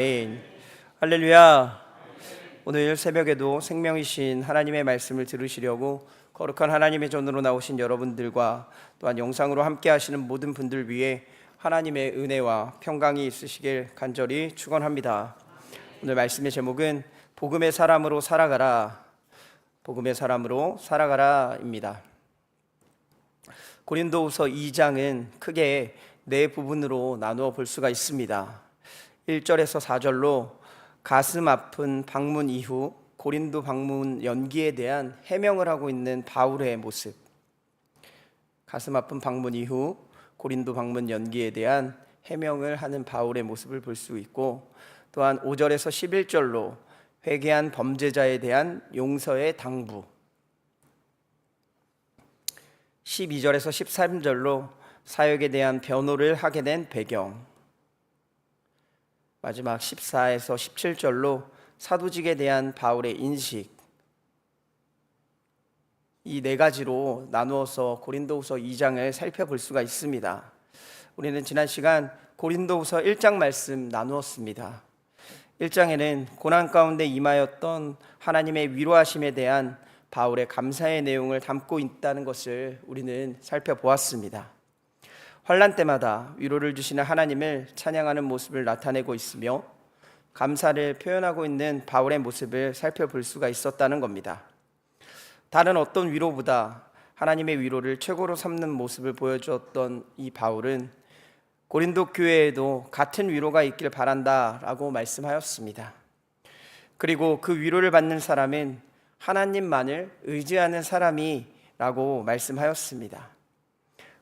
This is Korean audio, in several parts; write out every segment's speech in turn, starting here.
아멘. 할렐루야. 오늘 새벽에도 생명이신 하나님의 말씀을 들으시려고 거룩한 하나님의 전으로 나오신 여러분들과 또한 영상으로 함께 하시는 모든 분들 위해 하나님의 은혜와 평강이 있으시길 간절히 축원합니다. 오늘 말씀의 제목은 복음의 사람으로 살아가라. 복음의 사람으로 살아가라입니다. 고린도후서 2장은 크게 네 부분으로 나누어 볼 수가 있습니다. 1절에서 4절로 가슴 아픈 방문 이후 고린도 방문 연기에 대한 해명을 하고 있는 바울의 모습, 가슴 아픈 방문 이후 고린도 방문 연기에 대한 해명을 하는 바울의 모습을 볼 수 있고, 또한 5절에서 11절로 회개한 범죄자에 대한 용서의 당부, 12절에서 13절로 사역에 대한 변호를 하게 된 배경, 마지막 14에서 17절로 사도직에 대한 바울의 인식, 이 네 가지로 나누어서 고린도후서 2장을 살펴볼 수가 있습니다. 우리는 지난 시간 고린도후서 1장 말씀 나누었습니다. 1장에는 고난 가운데 임하였던 하나님의 위로하심에 대한 바울의 감사의 내용을 담고 있다는 것을 우리는 살펴보았습니다. 환난 때마다 위로를 주시는 하나님을 찬양하는 모습을 나타내고 있으며 감사를 표현하고 있는 바울의 모습을 살펴볼 수가 있었다는 겁니다. 다른 어떤 위로보다 하나님의 위로를 최고로 삼는 모습을 보여주었던 이 바울은 고린도 교회에도 같은 위로가 있길 바란다라고 말씀하였습니다. 그리고 그 위로를 받는 사람은 하나님만을 의지하는 사람이라고 말씀하였습니다.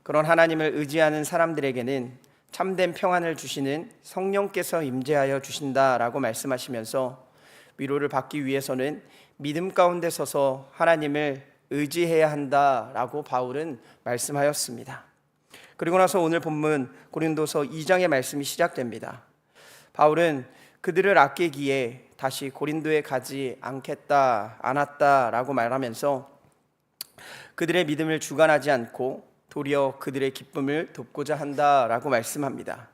그런 하나님을 의지하는 사람들에게는 참된 평안을 주시는 성령께서 임재하여 주신다라고 말씀하시면서 위로를 받기 위해서는 믿음 가운데 서서 하나님을 의지해야 한다라고 바울은 말씀하였습니다. 그리고 나서 오늘 본문 고린도서 2장의 말씀이 시작됩니다. 바울은 그들을 아끼기에 다시 고린도에 가지 않았다라고 말하면서 그들의 믿음을 주관하지 않고 도리어 그들의 기쁨을 돕고자 한다라고 말씀합니다.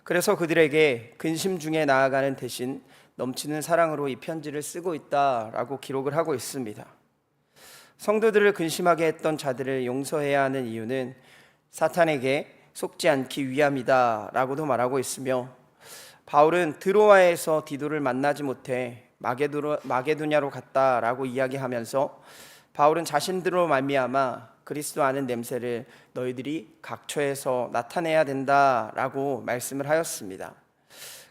그래서 그들에게 근심 중에 나아가는 대신 넘치는 사랑으로 이 편지를 쓰고 있다라고 기록을 하고 있습니다. 성도들을 근심하게 했던 자들을 용서해야 하는 이유는 사탄에게 속지 않기 위함이다라고도 말하고 있으며, 바울은 드로아에서 디도를 만나지 못해 마게도냐로 갔다라고 이야기하면서 바울은 자신들로 말미암아 그리스도 아는 냄새를 너희들이 각처에서 나타내야 된다라고 말씀을 하였습니다.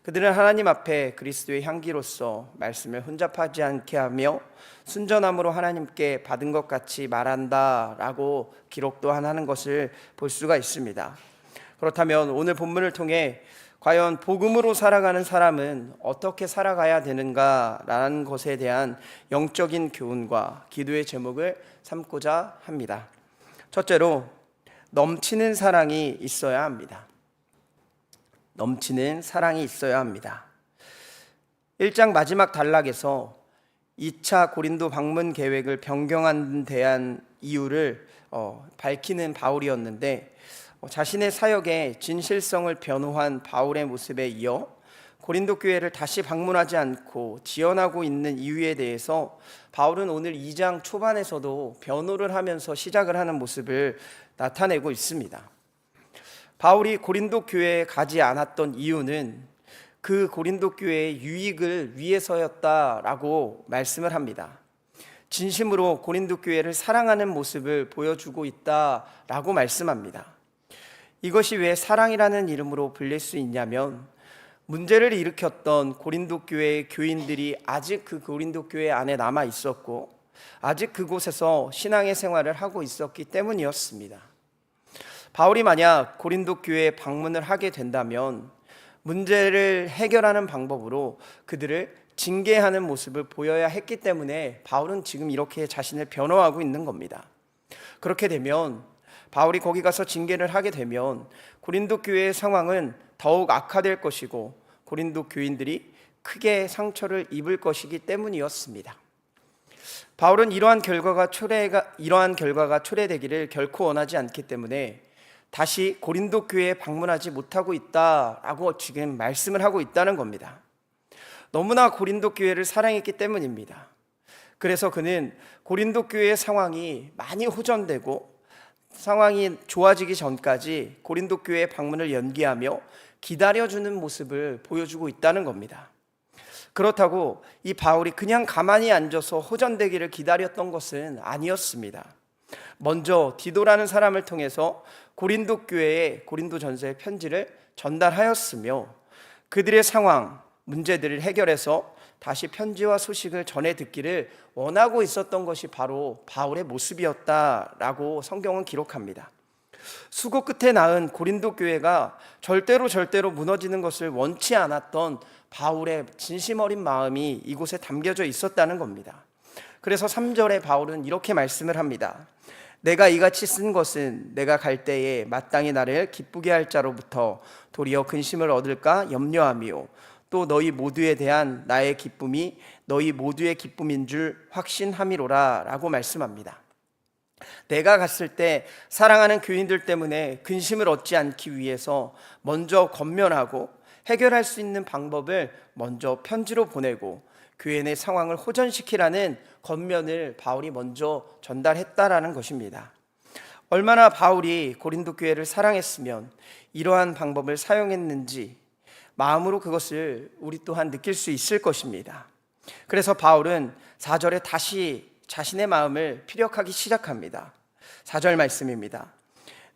그들은 하나님 앞에 그리스도의 향기로서 말씀을 혼잡하지 않게 하며 순전함으로 하나님께 받은 것 같이 말한다라고 기록 또한 하는 것을 볼 수가 있습니다. 그렇다면 오늘 본문을 통해 과연 복음으로 살아가는 사람은 어떻게 살아가야 되는가라는 것에 대한 영적인 교훈과 기도의 제목을 삼고자 합니다. 첫째로, 넘치는 사랑이 있어야 합니다. 넘치는 사랑이 있어야 합니다. 1장 마지막 단락에서 2차 고린도 방문 계획을 변경한 대한 이유를 밝히는 바울이었는데, 자신의 사역의 진실성을 변호한 바울의 모습에 이어 고린도 교회를 다시 방문하지 않고 지연하고 있는 이유에 대해서 바울은 오늘 2장 초반에서도 변호를 하면서 시작을 하는 모습을 나타내고 있습니다. 바울이 고린도 교회에 가지 않았던 이유는 그 고린도 교회의 유익을 위해서였다라고 말씀을 합니다. 진심으로 고린도 교회를 사랑하는 모습을 보여주고 있다라고 말씀합니다. 이것이 왜 사랑이라는 이름으로 불릴 수 있냐면, 문제를 일으켰던 고린도 교회의 교인들이 아직 그 고린도 교회 안에 남아 있었고 아직 그곳에서 신앙의 생활을 하고 있었기 때문이었습니다. 바울이 만약 고린도 교회에 방문을 하게 된다면 문제를 해결하는 방법으로 그들을 징계하는 모습을 보여야 했기 때문에 바울은 지금 이렇게 자신을 변호하고 있는 겁니다. 그렇게 되면 바울이 거기 가서 징계를 하게 되면 고린도 교회의 상황은 더욱 악화될 것이고 고린도 교인들이 크게 상처를 입을 것이기 때문이었습니다. 바울은 이러한 결과가 초래되기를 결코 원하지 않기 때문에 다시 고린도 교회에 방문하지 못하고 있다라고 지금 말씀을 하고 있다는 겁니다. 너무나 고린도 교회를 사랑했기 때문입니다. 그래서 그는 고린도 교회의 상황이 많이 호전되고 상황이 좋아지기 전까지 고린도 교회의 방문을 연기하며 기다려주는 모습을 보여주고 있다는 겁니다. 그렇다고 이 바울이 그냥 가만히 앉아서 호전되기를 기다렸던 것은 아니었습니다. 먼저 디도라는 사람을 통해서 고린도 교회에 고린도전서의 편지를 전달하였으며 그들의 상황, 문제들을 해결해서 다시 편지와 소식을 전해 듣기를 원하고 있었던 것이 바로 바울의 모습이었다라고 성경은 기록합니다. 수고 끝에 낳은 고린도 교회가 절대로 무너지는 것을 원치 않았던 바울의 진심 어린 마음이 이곳에 담겨져 있었다는 겁니다. 그래서 3절에 바울은 이렇게 말씀을 합니다. 내가 이같이 쓴 것은 내가 갈 때에 마땅히 나를 기쁘게 할 자로부터 도리어 근심을 얻을까 염려하며 또 너희 모두에 대한 나의 기쁨이 너희 모두의 기쁨인 줄 확신함이로라 라고 말씀합니다. 내가 갔을 때 사랑하는 교인들 때문에 근심을 얻지 않기 위해서 먼저 권면하고 해결할 수 있는 방법을 먼저 편지로 보내고 교회 내 상황을 호전시키라는 권면을 바울이 먼저 전달했다라는 것입니다. 얼마나 바울이 고린도 교회를 사랑했으면 이러한 방법을 사용했는지 마음으로 그것을 우리 또한 느낄 수 있을 것입니다. 그래서 바울은 4절에 다시 자신의 마음을 피력하기 시작합니다. 4절 말씀입니다.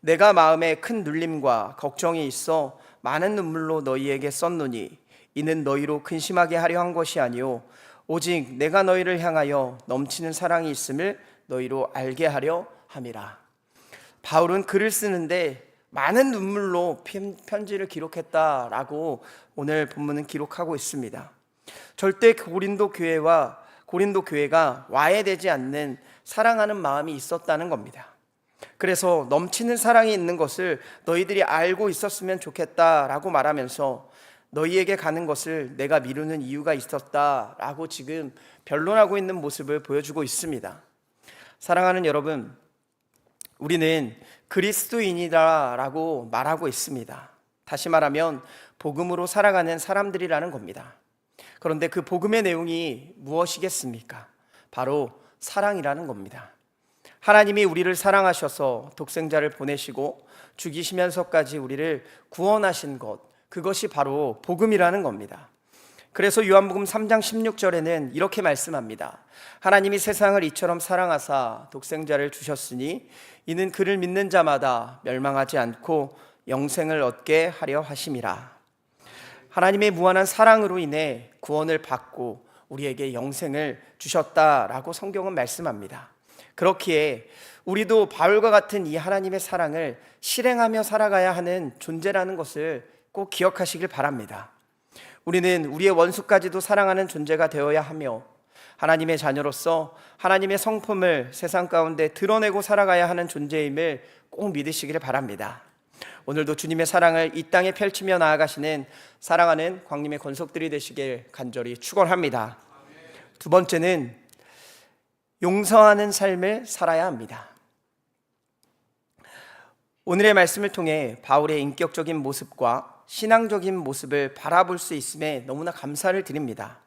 내가 마음에 큰 눌림과 걱정이 있어 많은 눈물로 너희에게 썼노니 이는 너희로 근심하게 하려 한 것이 아니요 오직 내가 너희를 향하여 넘치는 사랑이 있음을 너희로 알게 하려 함이라. 바울은 글을 쓰는데 많은 눈물로 편지를 기록했다라고 오늘 본문은 기록하고 있습니다. 절대 고린도 교회가 와해되지 않는 사랑하는 마음이 있었다는 겁니다. 그래서 넘치는 사랑이 있는 것을 너희들이 알고 있었으면 좋겠다라고 말하면서 너희에게 가는 것을 내가 미루는 이유가 있었다라고 지금 변론하고 있는 모습을 보여주고 있습니다. 사랑하는 여러분, 우리는 그리스도인이다라고 말하고 있습니다. 다시 말하면 복음으로 살아가는 사람들이라는 겁니다. 그런데 그 복음의 내용이 무엇이겠습니까? 바로 사랑이라는 겁니다. 하나님이 우리를 사랑하셔서 독생자를 보내시고 죽이시면서까지 우리를 구원하신 것, 그것이 바로 복음이라는 겁니다. 그래서 요한복음 3장 16절에는 이렇게 말씀합니다. 하나님이 세상을 이처럼 사랑하사 독생자를 주셨으니 이는 그를 믿는 자마다 멸망하지 않고 영생을 얻게 하려 하심이라. 하나님의 무한한 사랑으로 인해 구원을 받고 우리에게 영생을 주셨다라고 성경은 말씀합니다. 그렇기에 우리도 바울과 같은 이 하나님의 사랑을 실행하며 살아가야 하는 존재라는 것을 꼭 기억하시길 바랍니다. 우리는 우리의 원수까지도 사랑하는 존재가 되어야 하며 하나님의 자녀로서 하나님의 성품을 세상 가운데 드러내고 살아가야 하는 존재임을 꼭 믿으시기를 바랍니다. 오늘도 주님의 사랑을 이 땅에 펼치며 나아가시는 사랑하는 광림의 권속들이 되시길 간절히 축원합니다. 두 번째는 용서하는 삶을 살아야 합니다. 오늘의 말씀을 통해 바울의 인격적인 모습과 신앙적인 모습을 바라볼 수 있음에 너무나 감사를 드립니다.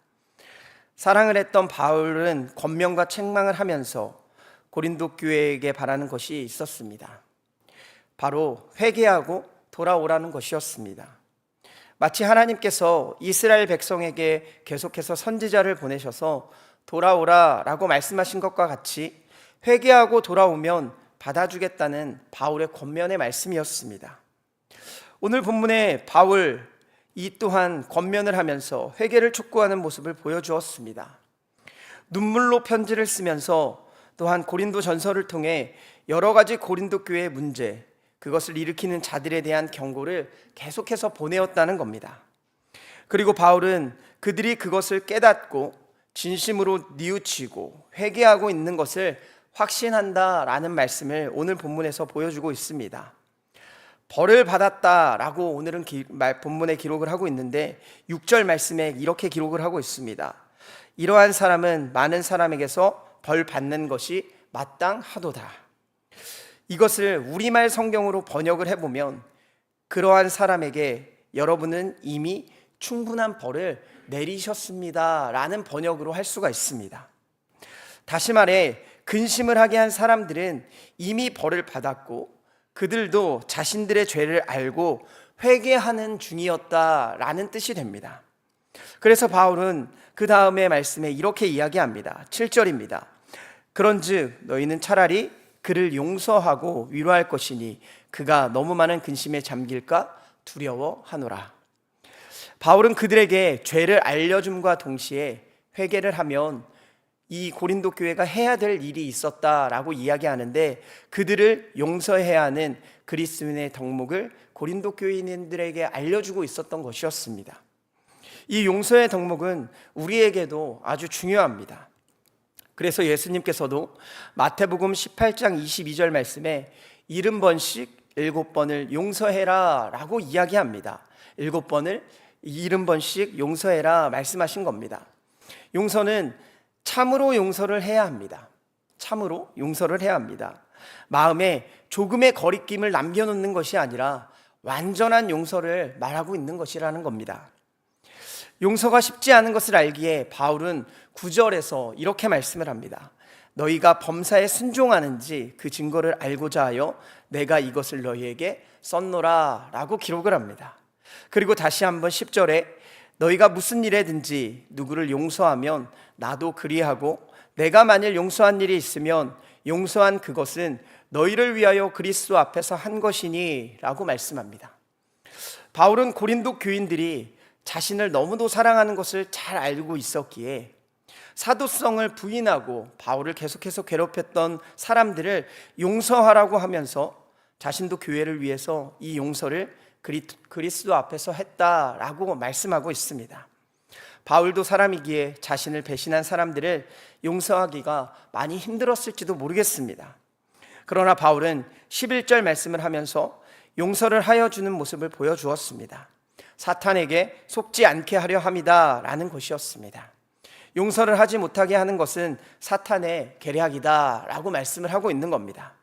사랑을 했던 바울은 권면과 책망을 하면서 고린도 교회에게 바라는 것이 있었습니다. 바로 회개하고 돌아오라는 것이었습니다. 마치 하나님께서 이스라엘 백성에게 계속해서 선지자를 보내셔서 돌아오라라고 말씀하신 것과 같이 회개하고 돌아오면 받아주겠다는 바울의 권면의 말씀이었습니다. 오늘 본문에 바울 이 또한 권면을 하면서 회개를 촉구하는 모습을 보여주었습니다. 눈물로 편지를 쓰면서 또한 고린도 전서를 통해 여러 가지 고린도 교회의 문제, 그것을 일으키는 자들에 대한 경고를 계속해서 보내었다는 겁니다. 그리고 바울은 그들이 그것을 깨닫고 진심으로 뉘우치고 회개하고 있는 것을 확신한다라는 말씀을 오늘 본문에서 보여주고 있습니다. 벌을 받았다라고 오늘은 본문에 기록을 하고 있는데 6절 말씀에 이렇게 기록을 하고 있습니다. 이러한 사람은 많은 사람에게서 벌 받는 것이 마땅하도다. 이것을 우리말 성경으로 번역을 해보면 그러한 사람에게 여러분은 이미 충분한 벌을 내리셨습니다 라는 번역으로 할 수가 있습니다. 다시 말해 근심을 하게 한 사람들은 이미 벌을 받았고 그들도 자신들의 죄를 알고 회개하는 중이었다라는 뜻이 됩니다. 그래서 바울은 그 다음의 말씀에 이렇게 이야기합니다. 7절입니다. 그런즉 너희는 차라리 그를 용서하고 위로할 것이니 그가 너무 많은 근심에 잠길까 두려워하노라. 바울은 그들에게 죄를 알려줌과 동시에 회개를 하면 이 고린도 교회가 해야 될 일이 있었다라고 이야기하는데 그들을 용서해야 하는 그리스도인의 덕목을 고린도 교인들에게 알려주고 있었던 것이었습니다. 이 용서의 덕목은 우리에게도 아주 중요합니다. 그래서 예수님께서도 마태복음 18장 22절 말씀에 70번씩 7번을 용서해라 라고 이야기합니다. 7번을 70번씩 용서해라 말씀하신 겁니다. 용서는 참으로 용서를 해야 합니다. 참으로 용서를 해야 합니다. 마음에 조금의 거리낌을 남겨놓는 것이 아니라 완전한 용서를 말하고 있는 것이라는 겁니다. 용서가 쉽지 않은 것을 알기에 바울은 9절에서 이렇게 말씀을 합니다. 너희가 범사에 순종하는지 그 증거를 알고자 하여 내가 이것을 너희에게 썼노라 라고 기록을 합니다. 그리고 다시 한번 10절에 너희가 무슨 일에든지 누구를 용서하면 나도 그리하고 내가 만일 용서한 일이 있으면 용서한 그것은 너희를 위하여 그리스도 앞에서 한 것이니 라고 말씀합니다. 바울은 고린도 교인들이 자신을 너무도 사랑하는 것을 잘 알고 있었기에 사도성을 부인하고 바울을 계속해서 괴롭혔던 사람들을 용서하라고 하면서 자신도 교회를 위해서 이 용서를 그리스도 앞에서 했다라고 말씀하고 있습니다. 바울도 사람이기에 자신을 배신한 사람들을 용서하기가 많이 힘들었을지도 모르겠습니다. 그러나 바울은 11절 말씀을 하면서 용서를 하여 주는 모습을 보여주었습니다. 사탄에게 속지 않게 하려 함이다 라는 것이었습니다. 용서를 하지 못하게 하는 것은 사탄의 계략이다 라고 말씀을 하고 있는 겁니다.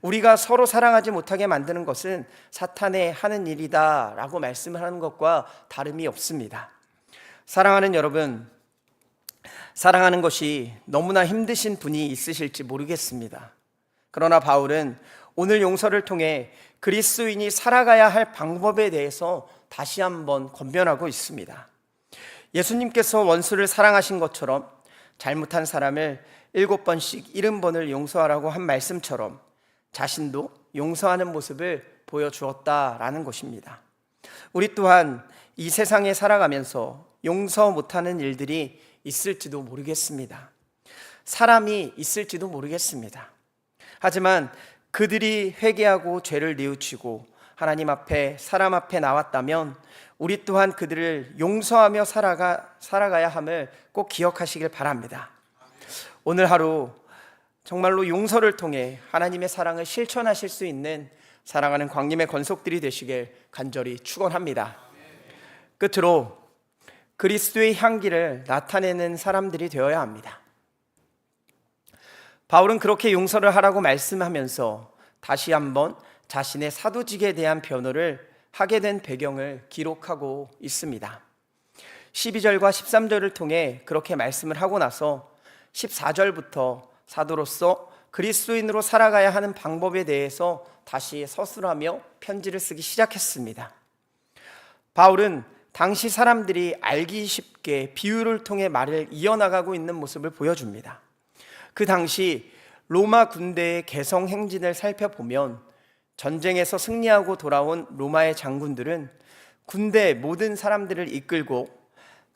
우리가 서로 사랑하지 못하게 만드는 것은 사탄의 하는 일이다 라고 말씀을 하는 것과 다름이 없습니다. 사랑하는 여러분, 사랑하는 것이 너무나 힘드신 분이 있으실지 모르겠습니다. 그러나 바울은 오늘 용서를 통해 그리스도인이 살아가야 할 방법에 대해서 다시 한번 권면하고 있습니다. 예수님께서 원수를 사랑하신 것처럼 잘못한 사람을 7번씩 70번을 용서하라고 한 말씀처럼 자신도 용서하는 모습을 보여주었다라는 것입니다. 우리 또한 이 세상에 살아가면서 용서 못하는 일들이 있을지도 모르겠습니다. 사람이 있을지도 모르겠습니다. 하지만 그들이 회개하고 죄를 뉘우치고 하나님 앞에 사람 앞에 나왔다면 우리 또한 그들을 용서하며 살아가야 함을 꼭 기억하시길 바랍니다. 오늘 하루 정말로 용서를 통해 하나님의 사랑을 실천하실 수 있는 사랑하는 광림의 권속들이 되시길 간절히 축원합니다. 끝으로 그리스도의 향기를 나타내는 사람들이 되어야 합니다. 바울은 그렇게 용서를 하라고 말씀하면서 다시 한번 자신의 사도직에 대한 변호를 하게 된 배경을 기록하고 있습니다. 12절과 13절을 통해 그렇게 말씀을 하고 나서 14절부터 사도로서 그리스도인으로 살아가야 하는 방법에 대해서 다시 서술하며 편지를 쓰기 시작했습니다. 바울은 당시 사람들이 알기 쉽게 비유를 통해 말을 이어나가고 있는 모습을 보여줍니다. 그 당시 로마 군대의 개성 행진을 살펴보면 전쟁에서 승리하고 돌아온 로마의 장군들은 군대 모든 사람들을 이끌고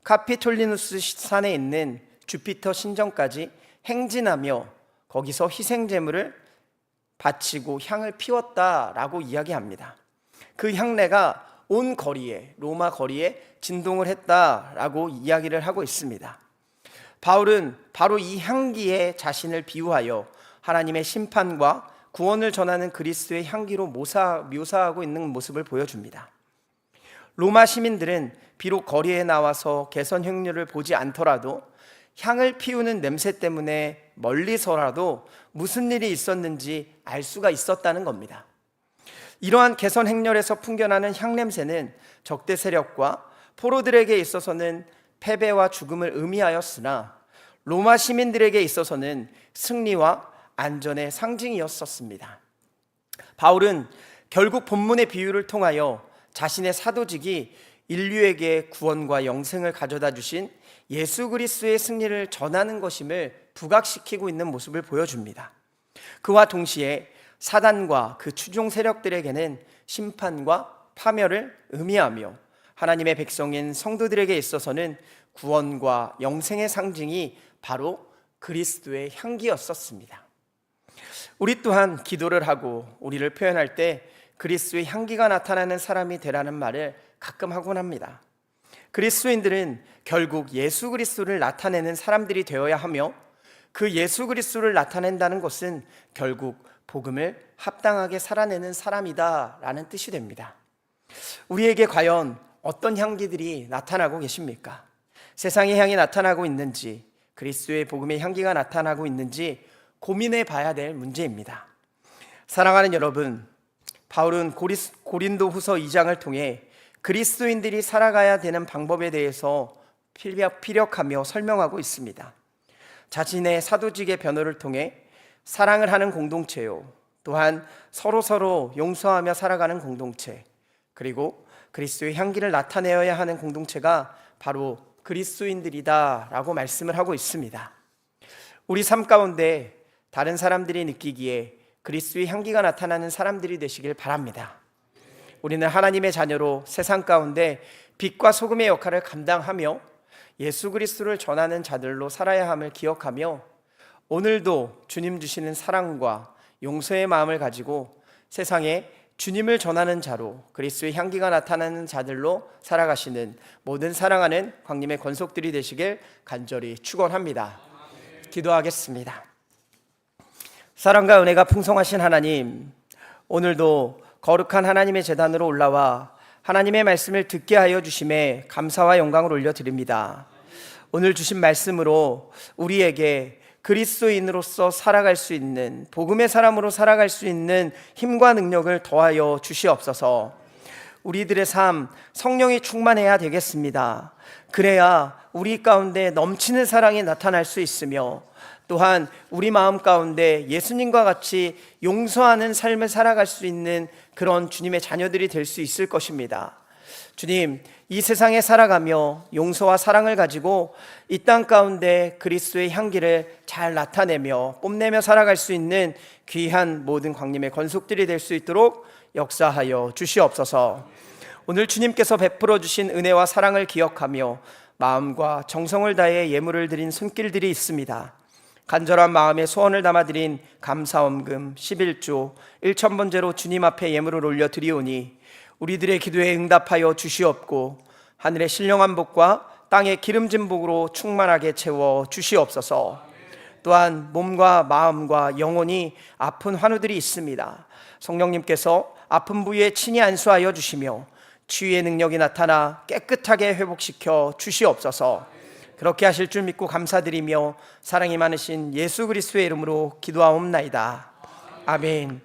카피톨리누스 산에 있는 주피터 신전까지 행진하며 거기서 희생 제물을 바치고 향을 피웠다라고 이야기합니다. 그 향내가 온 거리에, 로마 거리에 진동을 했다라고 이야기를 하고 있습니다. 바울은 바로 이 향기에 자신을 비유하여 하나님의 심판과 구원을 전하는 그리스도의 향기로 묘사하고 있는 모습을 보여줍니다. 로마 시민들은 비록 거리에 나와서 개선 행렬을 보지 않더라도 향을 피우는 냄새 때문에 멀리서라도 무슨 일이 있었는지 알 수가 있었다는 겁니다. 이러한 개선 행렬에서 풍겨나는 향냄새는 적대 세력과 포로들에게 있어서는 패배와 죽음을 의미하였으나 로마 시민들에게 있어서는 승리와 안전의 상징이었었습니다. 바울은 결국 본문의 비유를 통하여 자신의 사도직이 인류에게 구원과 영생을 가져다 주신 예수 그리스도의 승리를 전하는 것임을 부각시키고 있는 모습을 보여줍니다. 그와 동시에 사단과 그 추종 세력들에게는 심판과 파멸을 의미하며 하나님의 백성인 성도들에게 있어서는 구원과 영생의 상징이 바로 그리스도의 향기였었습니다. 우리 또한 기도를 하고 우리를 표현할 때 그리스도의 향기가 나타나는 사람이 되라는 말을 가끔 하곤 합니다. 그리스도인들은 결국 예수 그리스도를 나타내는 사람들이 되어야 하며 그 예수 그리스도를 나타낸다는 것은 결국 복음을 합당하게 살아내는 사람이다 라는 뜻이 됩니다. 우리에게 과연 어떤 향기들이 나타나고 계십니까? 세상의 향이 나타나고 있는지, 그리스도의 복음의 향기가 나타나고 있는지 고민해 봐야 될 문제입니다. 사랑하는 여러분, 바울은 고린도 후서 2장을 통해 그리스도인들이 살아가야 되는 방법에 대해서 피력하며 설명하고 있습니다. 자신의 사도직의 변호를 통해 사랑을 하는 공동체요, 또한 서로 용서하며 살아가는 공동체, 그리고 그리스도의 향기를 나타내어야 하는 공동체가 바로 그리스도인들이다 라고 말씀을 하고 있습니다. 우리 삶 가운데 다른 사람들이 느끼기에 그리스도의 향기가 나타나는 사람들이 되시길 바랍니다. 우리는 하나님의 자녀로 세상 가운데 빛과 소금의 역할을 감당하며 예수 그리스도를 전하는 자들로 살아야 함을 기억하며 오늘도 주님 주시는 사랑과 용서의 마음을 가지고 세상에 주님을 전하는 자로 그리스도의 향기가 나타나는 자들로 살아가시는 모든 사랑하는 광림의 권속들이 되시길 간절히 축원합니다. 기도하겠습니다. 사랑과 은혜가 풍성하신 하나님, 오늘도 거룩한 하나님의 제단으로 올라와 하나님의 말씀을 듣게 하여 주심에 감사와 영광을 올려드립니다. 오늘 주신 말씀으로 우리에게 그리스도인으로서 살아갈 수 있는, 복음의 사람으로 살아갈 수 있는 힘과 능력을 더하여 주시옵소서. 우리들의 삶, 성령이 충만해야 되겠습니다. 그래야 우리 가운데 넘치는 사랑이 나타날 수 있으며 또한 우리 마음 가운데 예수님과 같이 용서하는 삶을 살아갈 수 있는 그런 주님의 자녀들이 될 수 있을 것입니다. 주님, 이 세상에 살아가며 용서와 사랑을 가지고 이 땅 가운데 그리스도의 향기를 잘 나타내며 뽐내며 살아갈 수 있는 귀한 모든 광림의 권속들이 될 수 있도록 역사하여 주시옵소서. 오늘 주님께서 베풀어 주신 은혜와 사랑을 기억하며 마음과 정성을 다해 예물을 드린 손길들이 있습니다. 간절한 마음에 소원을 담아드린 감사원금 11조 1,000번제로 주님 앞에 예물을 올려드리오니 우리들의 기도에 응답하여 주시옵고 하늘의 신령한 복과 땅의 기름진 복으로 충만하게 채워 주시옵소서. 또한 몸과 마음과 영혼이 아픈 환우들이 있습니다. 성령님께서 아픈 부위에 친히 안수하여 주시며 치유의 능력이 나타나 깨끗하게 회복시켜 주시옵소서. 그렇게 하실 줄 믿고 감사드리며 사랑이 많으신 예수 그리스도의 이름으로 기도하옵나이다. 아멘.